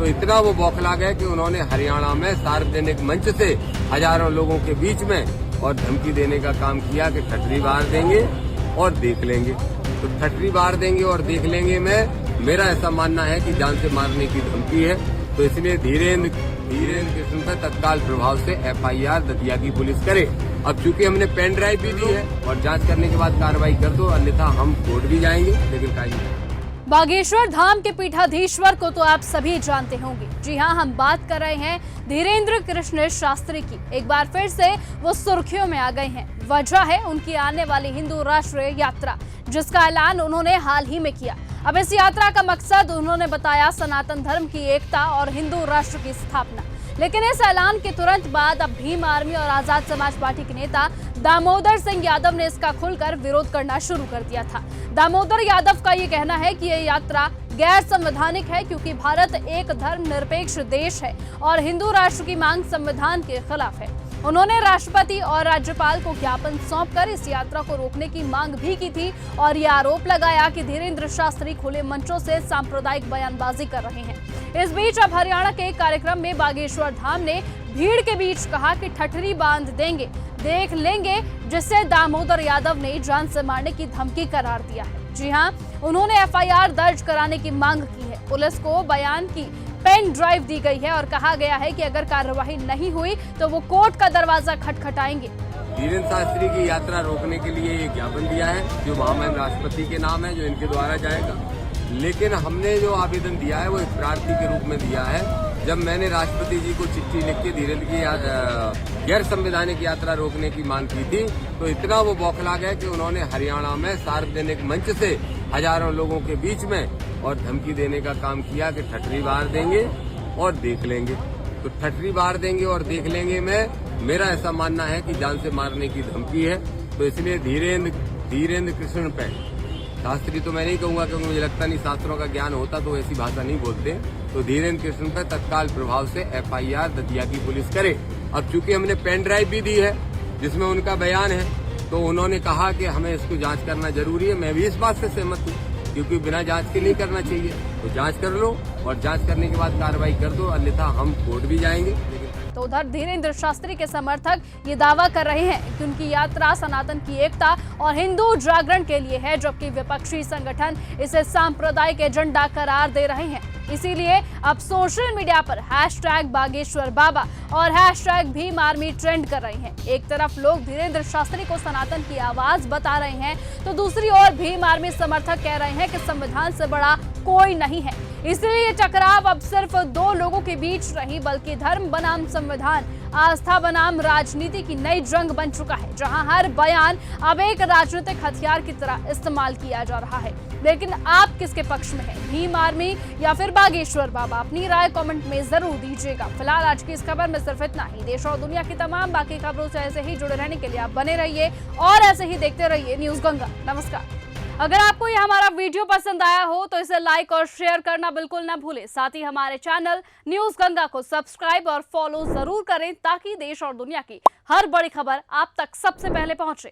तो इतना वो बौखला गए कि उन्होंने हरियाणा में सार्वजनिक मंच से हजारों लोगों के बीच में और धमकी देने का काम किया कि ठटरी बार देंगे और देख लेंगे। तो ठटरी बार देंगे और देख लेंगे में मेरा ऐसा मानना है कि जान से मारने की धमकी है। तो इसलिए धीरेन्द्र कृष्ण पर तत्काल प्रभाव से FIR दतिया की पुलिस करे। अब चूंकि हमने पेन ड्राइव भी दी है और जांच करने के बाद कार्रवाई कर दो, अन्यथा हम कोर्ट भी जाएंगे। लेकिन कहीं बागेश्वर धाम के पीठाधीश्वर को तो आप सभी जानते होंगे। जी हां, हम बात कर रहे हैं धीरेन्द्र कृष्ण शास्त्री की। एक बार फिर से वो सुर्खियों में आ गए हैं। वजह है उनकी आने वाली हिंदू राष्ट्रीय यात्रा, जिसका ऐलान उन्होंने हाल ही में किया। अब इस यात्रा का मकसद उन्होंने बताया सनातन धर्म की एकता और हिंदू राष्ट्र की स्थापना। लेकिन इस ऐलान के तुरंत बाद अब भीम आर्मी और आजाद समाज पार्टी के नेता दामोदर सिंह यादव ने इसका खुलकर विरोध करना शुरू कर दिया था। दामोदर यादव का ये कहना है कि ये यात्रा गैर संवैधानिक है, क्योंकि भारत एक धर्मनिरपेक्ष देश है और हिंदू राष्ट्र की मांग संविधान के खिलाफ है। उन्होंने राष्ट्रपति और राज्यपाल को ज्ञापन सौंपकर इस यात्रा को रोकने की मांग भी की थी और ये आरोप लगाया कि धीरेन्द्र शास्त्री खुले मंचों से सांप्रदायिक बयानबाजी कर रहे हैं। इस बीच अब हरियाणा के एक कार्यक्रम में बागेश्वर धाम ने भीड़ के बीच कहा कि ठठरी बांध देंगे, देख लेंगे, जिससे दामोदर यादव ने जान से मारने की धमकी करार दिया है। जी हां, उन्होंने FIR दर्ज कराने की मांग की है। पुलिस को बयान की पेन ड्राइव दी गई है और कहा गया है कि अगर कार्यवाही नहीं हुई तो वो कोर्ट का दरवाजा खटखटाएंगे। धीरेन्द्र शास्त्री की यात्रा रोकने के लिए एक ज्ञापन दिया है, जो महामहिम राष्ट्रपति के नाम है, जो इनके द्वारा जाएगा। लेकिन हमने जो आवेदन दिया है वो एक प्रार्थी के रूप में दिया है। जब मैंने राष्ट्रपति जी को चिट्ठी लिख के धीरेन्द्र की गैर संवैधानिक यात्रा रोकने की मांग की थी, तो इतना वो बौखला गए कि उन्होंने हरियाणा में सार्वजनिक मंच से हजारों लोगों के बीच में और धमकी देने का काम किया कि ठटरी बार देंगे और देख लेंगे। तो ठटरी बार देंगे और देख लेंगे में मेरा ऐसा मानना है कि जान से मारने की धमकी है। तो इसलिए धीरेन्द्र कृष्ण पे शास्त्री तो मैं नहीं कहूंगा, क्योंकि मुझे लगता नहीं शास्त्रों का ज्ञान होता तो ऐसी भाषा नहीं बोलते। तो धीरेन्द्र कृष्ण पे तत्काल प्रभाव से FIR दतिया की पुलिस करे। अब चूंकि हमने पेन ड्राइव भी दी है जिसमें उनका बयान है, तो उन्होंने कहा कि हमें इसको जांच करना जरूरी है। मैं भी इस बात से सहमत हूँ, क्योंकि बिना जांच के नहीं करना चाहिए। तो जांच कर लो और जांच करने के बाद कार्रवाई कर दो, अन्यथा हम कोर्ट भी जाएंगे। तो उधर धीरेन्द्र शास्त्री के समर्थक ये दावा कर रहे हैं कि उनकी यात्रा सनातन की एकता और हिंदू जागरण के लिए है, जबकि विपक्षी संगठन इसे सांप्रदायिक एजेंडा करार दे रहे हैं। इसीलिए अब सोशल मीडिया पर #बागेश्वर बाबा और #भीम आर्मी ट्रेंड कर रहे हैं। एक तरफ लोग धीरेन्द्र शास्त्री को सनातन की आवाज बता रहे हैं, तो दूसरी ओर भीम आर्मी समर्थक कह रहे हैं कि संविधान से बड़ा कोई नहीं है। इसलिए ये टकराव अब सिर्फ दो लोगों के बीच नहीं, बल्कि धर्म बनाम संविधान, आस्था बनाम राजनीति की नई जंग बन चुका है, जहां हर बयान अब एक राजनीतिक हथियार की तरह इस्तेमाल किया जा रहा है। लेकिन आप किसके पक्ष में हैं, भीम आर्मी या फिर बागेश्वर बाबा? अपनी राय कमेंट में जरूर दीजिएगा। फिलहाल आज की इस खबर में सिर्फ इतना ही। देश और दुनिया की तमाम बाकी खबरों से ऐसे ही जुड़े रहने के लिए आप बने रहिए और ऐसे ही देखते रहिए न्यूज गंगा। नमस्कार। अगर आपको ये हमारा वीडियो पसंद आया हो तो इसे लाइक और शेयर करना बिल्कुल ना भूलें। साथ ही हमारे चैनल न्यूज गंगा को सब्सक्राइब और फॉलो जरूर करें, ताकि देश और दुनिया की हर बड़ी खबर आप तक सबसे पहले पहुंचे।